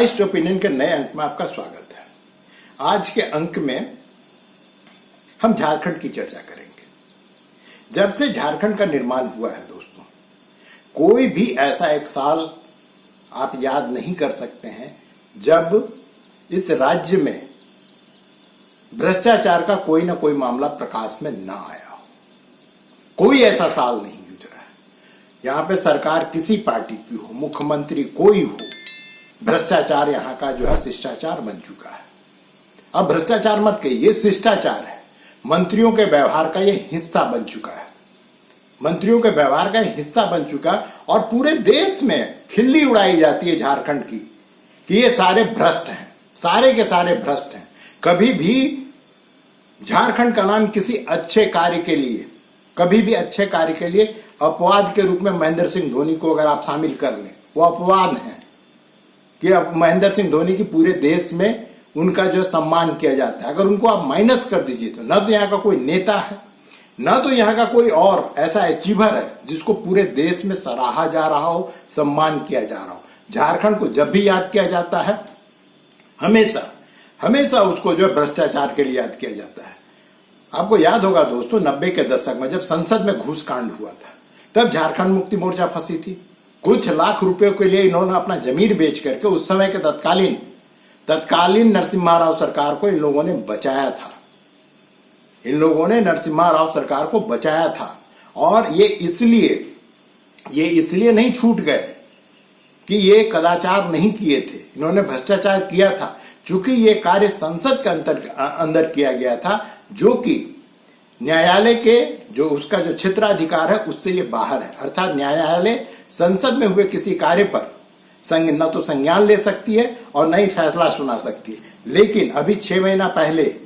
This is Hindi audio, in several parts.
वॉइस ओपिनियन के नए अंक में आपका स्वागत है। आज के अंक में हम झारखंड की चर्चा करेंगे। जब से झारखंड का निर्माण हुआ है दोस्तों, कोई भी ऐसा एक साल आप याद नहीं कर सकते हैं जब इस राज्य में भ्रष्टाचार का कोई ना कोई मामला प्रकाश में ना आया हो। कोई ऐसा साल नहीं गुजरा है यहां पे सरकार किसी पार्टी की हो, मुख्यमंत्री कोई हो, भ्रष्टाचार यहाँ का जो है शिष्टाचार बन चुका है। अब भ्रष्टाचार मत कहिए, ये शिष्टाचार है। मंत्रियों के व्यवहार का ये हिस्सा बन चुका है, मंत्रियों के व्यवहार का हिस्सा बन चुका है। और पूरे देश में खिल्ली उड़ाई जाती है झारखंड की कि ये सारे भ्रष्ट हैं, सारे के सारे भ्रष्ट हैं। कभी भी झारखंड का नाम किसी अच्छे कार्य के लिए, कभी भी अच्छे कार्य के लिए अपवाद के रूप में महेंद्र सिंह धोनी को अगर आप शामिल कर लें, वो अपवाद है कि अब महेंद्र सिंह धोनी की पूरे देश में उनका जो सम्मान किया जाता है। अगर उनको आप माइनस कर दीजिए तो न तो यहाँ का कोई नेता है, न तो यहाँ का कोई और ऐसा अचीवर है जिसको पूरे देश में सराहा जा रहा हो, सम्मान किया जा रहा हो। झारखंड को जब भी याद किया जाता है, हमेशा हमेशा उसको जो है भ्रष्टाचार के लिए याद किया जाता है। आपको याद होगा दोस्तों, 90 के दशक में जब संसद में घूस कांड हुआ था, तब झारखंड मुक्ति मोर्चा फंसी थी। कुछ लाख रुपयों के लिए इन्होंने अपना जमीन बेच करके उस समय के तत्कालीन नरसिम्हा राव सरकार को इन लोगों ने बचाया था। इन लोगों ने नरसिम्हा राव सरकार को बचाया था। और ये इसलिए नहीं छूट गए कि ये कदाचार नहीं किए थे, इन्होंने भ्रष्टाचार किया था। चूंकि ये कार्य संसद के अंदर किया गया था, जो कि न्यायालय के जो उसका जो क्षेत्राधिकार है उससे ये बाहर है। अर्थात न्यायालय संसद में हुए किसी कार्य पर न तो संज्ञान ले सकती है और न ही फैसला सुना सकती है। लेकिन अभी 6 महीना पहले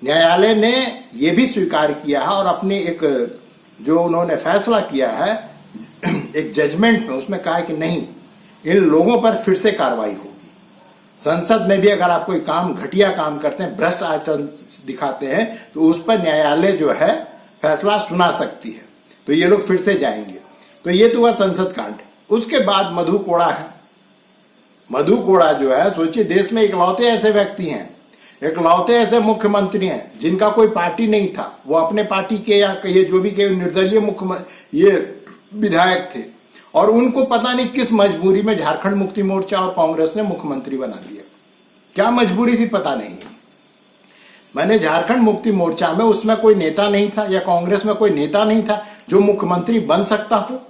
न्यायालय ने यह भी स्वीकार किया है और अपने एक जो उन्होंने फैसला किया है एक जजमेंट में, उसमें कहा कि नहीं, इन लोगों पर फिर से कार्रवाई होगी। संसद में भी अगर आप कोई काम, घटिया काम करते हैं, भ्रष्ट आचरण दिखाते हैं, तो उस पर न्यायालय जो है फैसला सुना सकती है। तो ये लोग फिर से जाएंगे। तो ये तो हुआ संसद कांड। उसके बाद मधु कोड़ा है। मधु कोड़ा जो है, सोचिए, देश में इकलौते ऐसे व्यक्ति हैं, इकलौते ऐसे मुख्यमंत्री हैं जिनका कोई पार्टी नहीं था। वो अपने पार्टी के या ये जो भी के निर्दलीय ये विधायक थे, और उनको पता नहीं किस मजबूरी में झारखंड मुक्ति मोर्चा और कांग्रेस ने मुख्यमंत्री बना दिया। क्या मजबूरी थी पता नहीं। मैंने झारखंड मुक्ति मोर्चा में उसमें कोई नेता नहीं था या कांग्रेस में कोई नेता नहीं था जो मुख्यमंत्री बन सकता हो।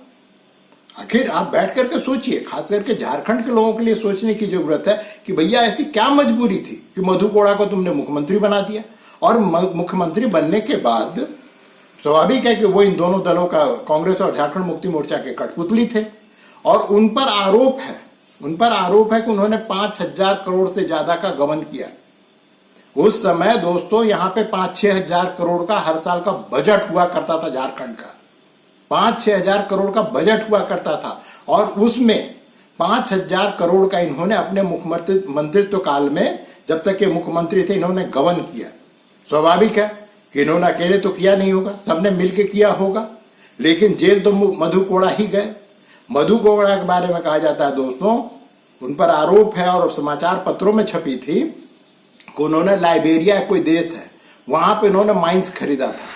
आखिर आप बैठ करके सोचिए, खास करके झारखंड के लोगों के लिए सोचने की जरूरत है कि भैया ऐसी क्या मजबूरी थी कि मधु कोड़ा को तुमने मुख्यमंत्री बना दिया। और मुख्यमंत्री बनने के बाद स्वाभाविक है कि वो इन दोनों दलों का, कांग्रेस और झारखंड मुक्ति मोर्चा के कठपुतली थे। और उन पर आरोप है कि उन्होंने 5,000 करोड़ से ज्यादा का गबन किया। उस समय दोस्तों यहाँ पे 5-6 हजार करोड़ का हर साल का बजट हुआ करता था। झारखंड का 5-6 हजार करोड़ का बजट हुआ करता था, और उसमें 5,000 करोड़ का इन्होंने अपने मंत्रित्व काल में, जब तक ये मुख्यमंत्री थे, इन्होंने गबन किया। स्वाभाविक है कि इन्होंने अकेले तो किया नहीं होगा, सबने मिलकर किया होगा। लेकिन जेल तो मधु कोड़ा ही गए। मधु कोड़ा के बारे में कहा जाता है दोस्तों, उन पर आरोप है और समाचार पत्रों में छपी थी कि उन्होंने लाइबेरिया, कोई देश है, वहां पे इन्होंने माइंस खरीदा था।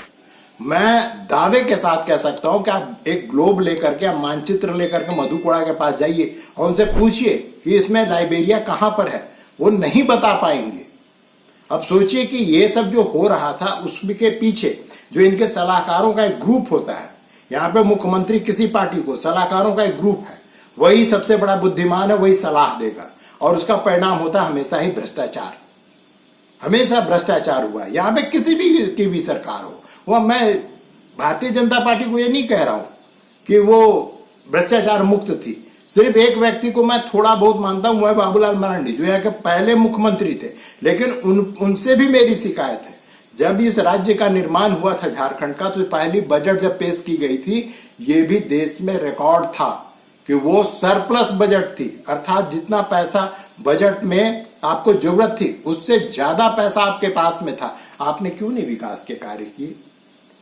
मैं दावे के साथ कह सकता हूं कि आप एक ग्लोब लेकर के, आप मानचित्र लेकर के मधु कोड़ा के पास जाइए और उनसे पूछिए कि इसमें लाइबेरिया कहां पर है, वो नहीं बता पाएंगे। अब सोचिए कि ये सब जो हो रहा था उसके पीछे जो इनके सलाहकारों का एक ग्रुप होता है। यहाँ पे मुख्यमंत्री किसी पार्टी को, सलाहकारों का एक ग्रुप है, वही सबसे बड़ा बुद्धिमान है, वही सलाह देगा, और उसका परिणाम होता है हमेशा ही भ्रष्टाचार। हमेशा भ्रष्टाचार हुआ है। यहाँ पे किसी भी की भी सरकार हो, वह, मैं भारतीय जनता पार्टी को ये नहीं कह रहा हूं कि वो भ्रष्टाचार मुक्त थी। सिर्फ एक व्यक्ति को मैं थोड़ा बहुत मानता हूं, वह बाबूलाल मरांडी, जो यहाँ के पहले मुख्यमंत्री थे। लेकिन उनसे भी मेरी शिकायत है। जब इस राज्य का निर्माण हुआ था झारखंड का, तो पहली बजट जब पेश की गई थी, ये भी देश में रिकॉर्ड था कि वो सरप्लस बजट थी। अर्थात जितना पैसा बजट में आपको जरूरत थी, उससे ज्यादा पैसा आपके पास में था। आपने क्यों नहीं विकास के कार्य किए?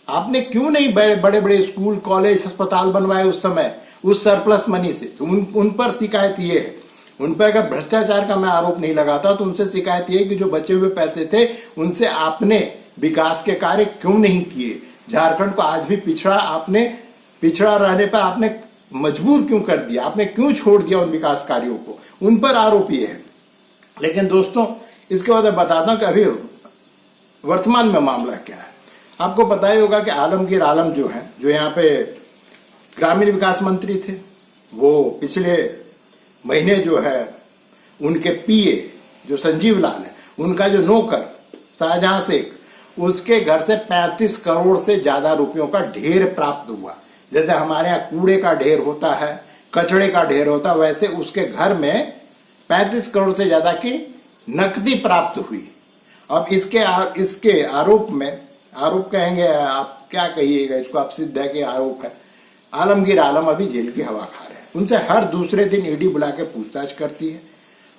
आपने क्यों नहीं बड़े बड़े स्कूल, कॉलेज, अस्पताल बनवाए उस समय उस सरप्लस मनी से? तो उन पर शिकायत ये है। उन पर अगर भ्रष्टाचार का मैं आरोप नहीं लगाता तो उनसे शिकायत ये कि जो बचे हुए पैसे थे उनसे आपने विकास के कार्य क्यों नहीं किए, झारखंड को आज भी पिछड़ा रहने पर आपने मजबूर क्यों कर दिया, आपने क्यों छोड़ दिया उन विकास कार्यों को, उन पर आरोप ये है। लेकिन दोस्तों इसके बाद मैं बताता हूं कि अभी वर्तमान में मामला क्या है। आपको पता ही होगा कि आलमगीर आलम जो है, जो यहाँ पे ग्रामीण विकास मंत्री थे, वो पिछले महीने जो है उनके पीए जो संजीव लाल है, उनका जो नौकर शाहजहां शेख, उसके घर से 35 करोड़ से ज्यादा रुपयों का ढेर प्राप्त हुआ। जैसे हमारे यहाँ कूड़े का ढेर होता है, कचड़े का ढेर होता है, वैसे उसके घर में 35 करोड़ से ज्यादा की नकदी प्राप्त हुई। अब इसके आरोप में, आरोप कहेंगे आप, क्या कहिएगा इसको, आप सिद्ध है कि आरोप है। आलमगीर आलम अभी जेल की हवा खा रहे हैं। उनसे हर दूसरे दिन ईडी बुला के पूछताछ करती है।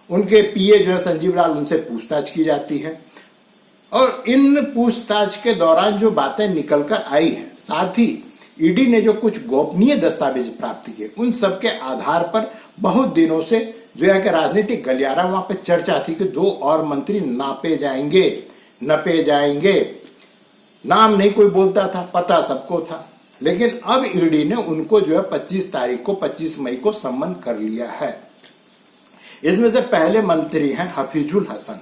उनके पीए जो है संजीव लाल, उनसे पूछताछ की जाती है और इन पूछताछ के दौरान जो बातें निकल कर आई है, साथ ही ईडी ने जो कुछ गोपनीय दस्तावेज प्राप्त किए, उन सब के आधार पर बहुत दिनों से जो है कि राजनीतिक गलियारा, वहां पे चर्चा थी कि 2 और मंत्री नपे जाएंगे। नाम नहीं कोई बोलता था, पता सबको था। लेकिन अब ईडी ने उनको जो है 25 मई को सम्मन कर लिया है। इसमें से पहले मंत्री हैं हफीजुल हसन।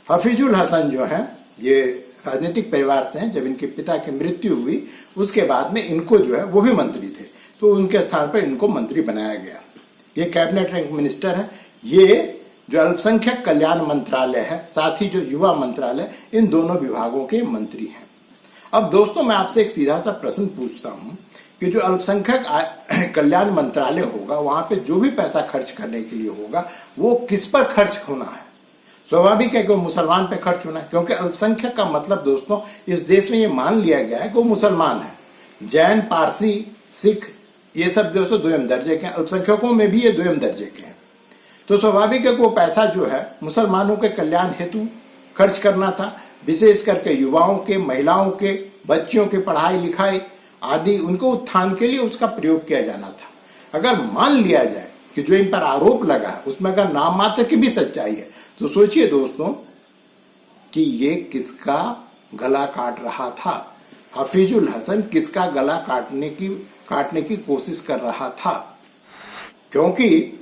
हफीजुल हसन जो है ये राजनीतिक परिवार से हैं। जब इनके पिता की मृत्यु हुई उसके बाद में इनको जो है, वो भी मंत्री थे, तो उनके स्थान पर इनको मंत्री बनाया गया। ये कैबिनेट रैंक मिनिस्टर है। ये जो अल्पसंख्यक कल्याण मंत्रालय है, साथ ही जो युवा मंत्रालय, इन दोनों विभागों के मंत्री हैं। अब दोस्तों मैं आपसे एक सीधा सा प्रश्न पूछता हूं कि जो अल्पसंख्यक कल्याण मंत्रालय होगा, वहां पे जो भी पैसा खर्च करने के लिए होगा वो किस पर खर्च होना है? स्वाभाविक है कि वो मुसलमान पे खर्च होना है, क्योंकि अल्पसंख्यक का मतलब दोस्तों इस देश में ये मान लिया गया है कि वो मुसलमान है। जैन, पारसी, सिख, ये सब दोस्तों दोयम दर्जे के हैं। अल्पसंख्यकों में भी ये दोयम दर्जे के हैं। तो स्वाभाविक है कि वो पैसा जो है मुसलमानों के कल्याण हेतु खर्च करना था, विशेष करके युवाओं के, महिलाओं के, बच्चियों की पढ़ाई लिखाई आदि, उनको उत्थान के लिए उसका प्रयोग किया जाना था। अगर मान लिया जाए कि जो इन पर आरोप लगा है उसमें अगर नाम मात्र की भी सच्चाई है, तो सोचिए दोस्तों कि ये किसका गला काट रहा था। हफीजुल हसन किसका गला काटने की कोशिश कर रहा था, क्योंकि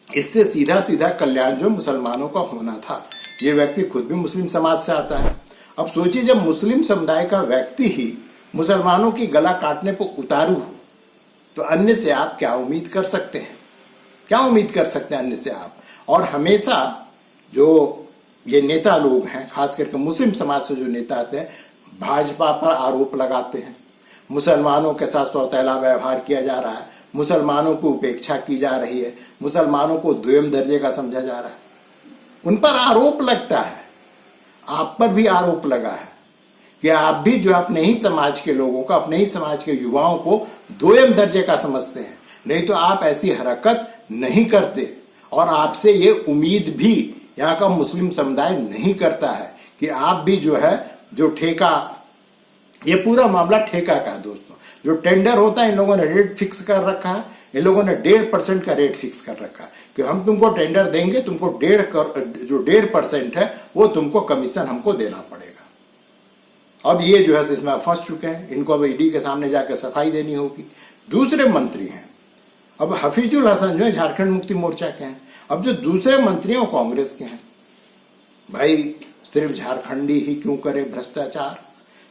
इससे सीधा सीधा कल्याण जो मुसलमानों का होना था। ये व्यक्ति खुद भी मुस्लिम समाज से आता है। अब सोचिए जब मुस्लिम समुदाय का व्यक्ति ही मुसलमानों की गला काटने पर उतारू हो, तो अन्य से आप क्या उम्मीद कर सकते हैं? क्या उम्मीद कर सकते हैं अन्य से आप? और हमेशा जो ये नेता लोग हैं, खास करके मुस्लिम समाज से जो नेता आते हैं, भाजपा पर आरोप लगाते हैं। मुसलमानों के साथ सौतेला व्यवहार किया जा रहा है, मुसलमानों की उपेक्षा की जा रही है, मुसलमानों को द्वितीय दर्जे का समझा जा रहा है। उन पर आरोप लगता है। आप पर भी आरोप लगा है कि आप भी जो अपने ही समाज के लोगों को, अपने ही समाज के युवाओं को द्वितीय दर्जे का समझते हैं। नहीं तो आप ऐसी हरकत नहीं करते, और आपसे ये उम्मीद भी यहाँ का मुस्लिम समुदाय नहीं करता है कि आप भी जो है, जो ठेका, ये पूरा मामला ठेका का है दोस्तों। जो टेंडर होता है, इन लोगों ने रेट फिक्स कर रखा है। इन लोगों ने 1.5% का रेट फिक्स कर रखा है कि हम तुमको टेंडर देंगे, तुमको 1.5% है वो तुमको कमीशन हमको देना पड़ेगा। अब ये जो है इसमें फंस चुके हैं। इनको अब ईडी के सामने जाकर सफाई देनी होगी। दूसरे मंत्री हैं, अब हफीजुल हसन जो है झारखंड मुक्ति मोर्चा के हैं। अब जो दूसरे मंत्री हैं वो कांग्रेस के हैं। भाई सिर्फ झारखंडी ही क्यों करे भ्रष्टाचार,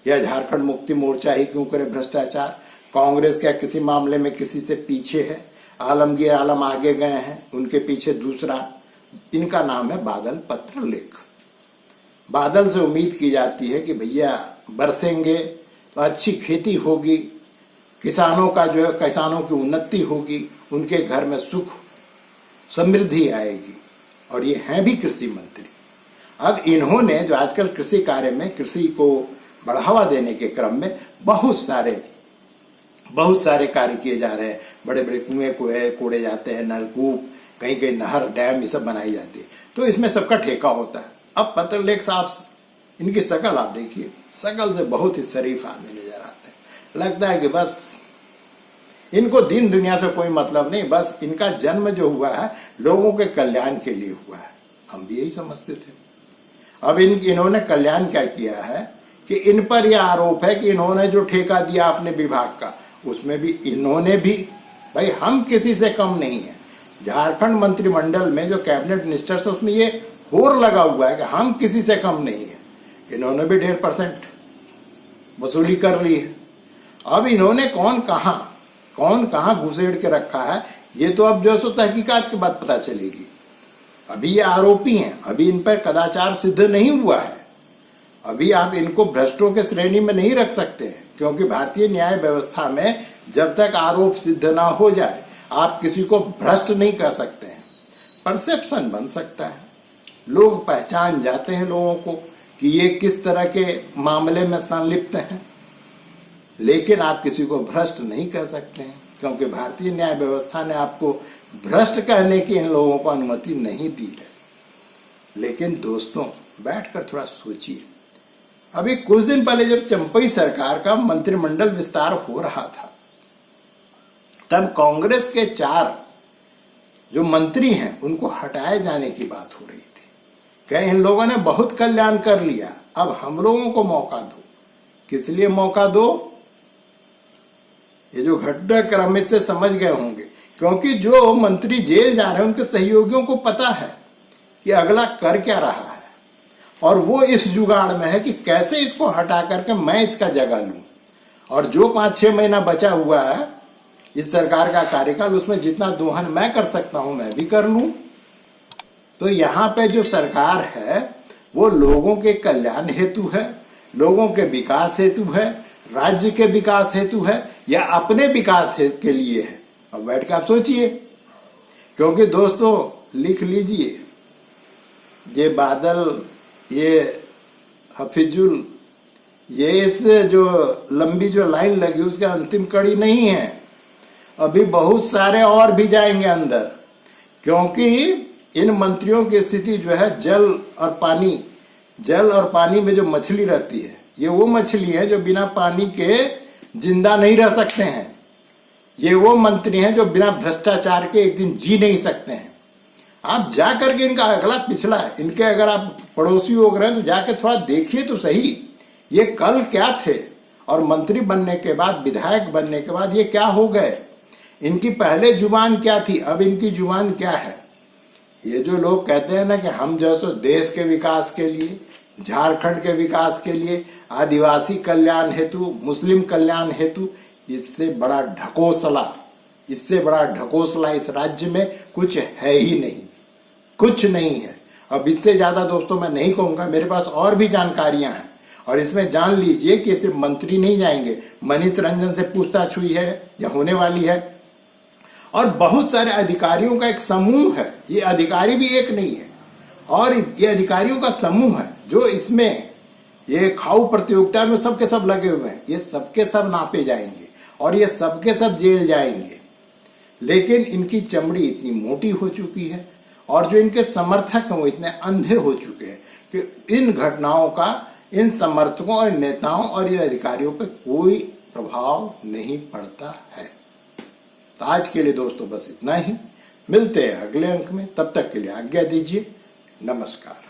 या झारखंड मुक्ति मोर्चा ही क्यों करे भ्रष्टाचार? कांग्रेस क्या किसी मामले में किसी से पीछे है? आलमगीर आलम आगे गए हैं, उनके पीछे दूसरा, इनका नाम है बादल पत्रलेख। बादल से उम्मीद की जाती है कि भैया बरसेंगे तो अच्छी खेती होगी, किसानों का जो है, किसानों की उन्नति होगी, उनके घर में सुख समृद्धि आएगी। और ये हैं भी कृषि मंत्री। अब इन्होंने जो आजकल कृषि कार्य में, कृषि को बढ़ावा देने के क्रम में बहुत सारे कार्य किए जा रहे हैं। बड़े बड़े कुएं कोड़े जाते हैं, नलकूप, कहीं कहीं नहर, डैम, ये सब बनाई जाती है। तो इसमें सबका ठेका होता है। अब पत्रलेख साहब, इनकी शकल आप देखिए, शकल से बहुत ही शरीफ आदमी नजर आते हैं। लगता है कि बस इनको दीन दुनिया से कोई मतलब नहीं, बस इनका जन्म जो हुआ है लोगों के कल्याण के लिए हुआ है। हम भी यही समझते थे। अब इन्होंने कल्याण क्या किया है कि इन पर यह आरोप है कि इन्होंने जो ठेका दिया अपने विभाग का, उसमें भी इन्होंने भी, भाई हम किसी से कम नहीं है। झारखंड मंत्रिमंडल में जो कैबिनेट मिनिस्टर्स है उसमें ये होर लगा हुआ है कि हम किसी से कम नहीं है। इन्होंने भी 1.5% वसूली कर ली है। अब इन्होंने कौन कहां घुसेड़ के रखा है, ये तो अब जो सो तहकीकात के बाद पता चलेगी। अभी ये आरोपी हैं, अभी इन पर कदाचार सिद्ध नहीं हुआ है। अभी आप इनको भ्रष्टों के श्रेणी में नहीं रख सकते हैं, क्योंकि भारतीय न्याय व्यवस्था में जब तक आरोप सिद्ध ना हो जाए आप किसी को भ्रष्ट नहीं कर सकते हैं। परसेप्शन बन सकता है, लोग पहचान जाते हैं लोगों को कि ये किस तरह के मामले में संलिप्त हैं, लेकिन आप किसी को भ्रष्ट नहीं कह सकते हैं, क्योंकि भारतीय न्याय व्यवस्था ने आपको भ्रष्ट कहने की इन लोगों को अनुमति नहीं दी है। लेकिन दोस्तों, बैठकर थोड़ा सोचिए, अभी कुछ दिन पहले जब चंपई सरकार का मंत्रिमंडल विस्तार हो रहा था, तब कांग्रेस के 4 जो मंत्री हैं उनको हटाए जाने की बात हो रही थी। क्या इन लोगों ने बहुत कल्याण कर लिया, अब हम लोगों को मौका दो। किस लिए मौका दो? ये जो घटनाक्रम से समझ गए होंगे, क्योंकि जो मंत्री जेल जा रहे हैं उनके सहयोगियों को पता है कि अगला कर क्या रहा है, और वो इस जुगाड़ में है कि कैसे इसको हटा करके मैं इसका जगह लूं। और जो 5-6 महीना बचा हुआ है इस सरकार का कार्यकाल, उसमें जितना दोहन मैं कर सकता हूं मैं भी कर लूं। तो यहाँ पे जो सरकार है वो लोगों के कल्याण हेतु है, लोगों के विकास हेतु है, राज्य के विकास हेतु है, या अपने विकास के लिए है। अब बैठ के आप सोचिए, क्योंकि दोस्तों लिख लीजिए, ये बादल, ये हफीजुल, ये इस जो लंबी जो लाइन लगी उसका अंतिम कड़ी नहीं है। अभी बहुत सारे और भी जाएंगे अंदर, क्योंकि इन मंत्रियों की स्थिति जो है जल और पानी में जो मछली रहती है, ये वो मछली है जो बिना पानी के जिंदा नहीं रह सकते हैं। ये वो मंत्री हैं जो बिना भ्रष्टाचार के एक दिन जी नहीं सकते हैं। आप जा करके इनका अगला पिछला, इनके अगर आप पड़ोसी हो गए तो जाके थोड़ा देखिए तो सही, ये कल क्या थे और मंत्री बनने के बाद, विधायक बनने के बाद ये क्या हो गए। इनकी पहले जुबान क्या थी, अब इनकी जुबान क्या है। ये जो लोग कहते हैं ना कि हम जैसे देश के विकास के लिए, झारखंड के विकास के लिए, आदिवासी कल्याण हेतु, मुस्लिम कल्याण हेतु, इससे बड़ा ढकोसला इस राज्य में कुछ है ही नहीं, कुछ नहीं है। अब इससे ज्यादा दोस्तों मैं नहीं कहूंगा, मेरे पास और भी जानकारियां हैं, और इसमें जान लीजिए कि सिर्फ मंत्री नहीं जाएंगे, मनीष रंजन से पूछताछ हुई है या होने वाली है, और बहुत सारे अधिकारियों का एक समूह है। ये अधिकारी भी एक नहीं है, और ये अधिकारियों का समूह है जो इसमें ये खाऊ प्रतियोगिता में सबके सब लगे हुए हैं। ये सबके सब नापे जाएंगे और ये सबके सब जेल जाएंगे। लेकिन इनकी चमड़ी इतनी मोटी हो चुकी है और जो इनके समर्थक हैं वो इतने अंधे हो चुके हैं कि इन घटनाओं का इन समर्थकों और नेताओं और इन अधिकारियों पर कोई प्रभाव नहीं पड़ता है। तो आज के लिए दोस्तों बस इतना ही। मिलते हैं अगले अंक में, तब तक के लिए आज्ञा दीजिए। नमस्कार।